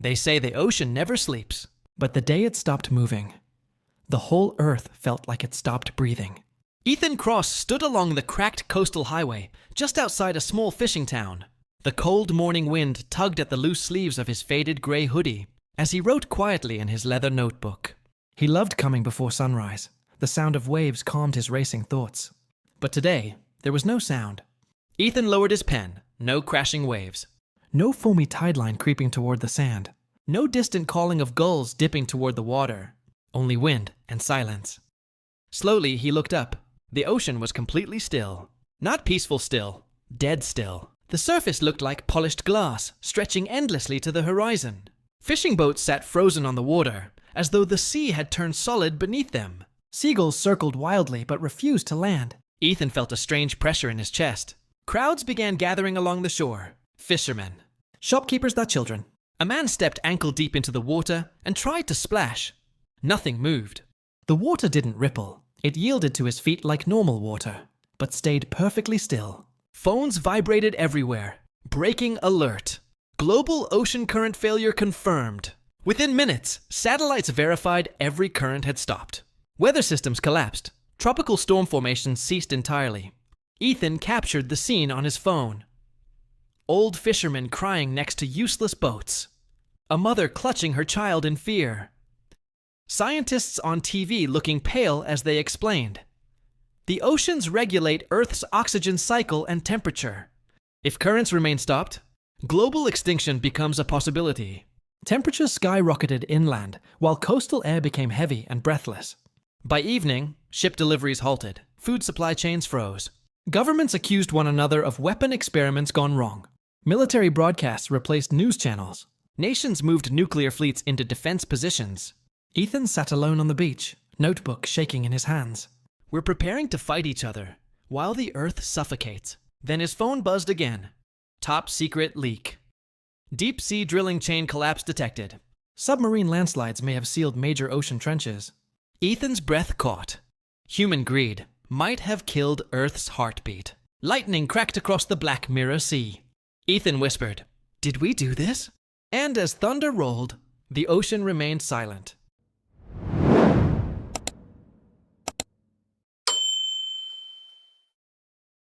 They say the ocean never sleeps. But the day it stopped moving, the whole earth felt like it stopped breathing. Ethan Cross stood along the cracked coastal highway just outside a small fishing town. The cold morning wind tugged at the loose sleeves of his faded gray hoodie as he wrote quietly in his leather notebook. He loved coming before sunrise. The sound of waves calmed his racing thoughts. But today, there was no sound. Ethan lowered his pen. No crashing waves. No foamy tide line creeping toward the sand. No distant calling of gulls dipping toward the water. Only wind and silence. Slowly, he looked up. The ocean was completely still. Not peaceful still. Dead still. The surface looked like polished glass, stretching endlessly to the horizon. Fishing boats sat frozen on the water, as though the sea had turned solid beneath them. Seagulls circled wildly but refused to land. Ethan felt a strange pressure in his chest. Crowds began gathering along the shore. Fishermen. Shopkeepers, their children. A man stepped ankle deep into the water and tried to splash. Nothing moved. The water didn't ripple. It yielded to his feet like normal water, but stayed perfectly still. Phones vibrated everywhere. Breaking alert. Global ocean current failure confirmed. Within minutes, satellites verified every current had stopped. Weather systems collapsed. Tropical storm formations ceased entirely. Ethan captured the scene on his phone. Old fishermen crying next to useless boats. A mother clutching her child in fear. Scientists on TV looking pale as they explained. The oceans regulate Earth's oxygen cycle and temperature. If currents remain stopped, global extinction becomes a possibility. Temperatures skyrocketed inland, while coastal air became heavy and breathless. By evening, ship deliveries halted. Food supply chains froze. Governments accused one another of weapon experiments gone wrong. Military broadcasts replaced news channels. Nations moved nuclear fleets into defense positions. Ethan sat alone on the beach, notebook shaking in his hands. We're preparing to fight each other, while the Earth suffocates. Then his phone buzzed again. Top secret leak. Deep sea drilling chain collapse detected. Submarine landslides may have sealed major ocean trenches. Ethan's breath caught. Human greed might have killed Earth's heartbeat. Lightning cracked across the Black Mirror Sea. Ethan whispered, "Did we do this?" And as thunder rolled, the ocean remained silent.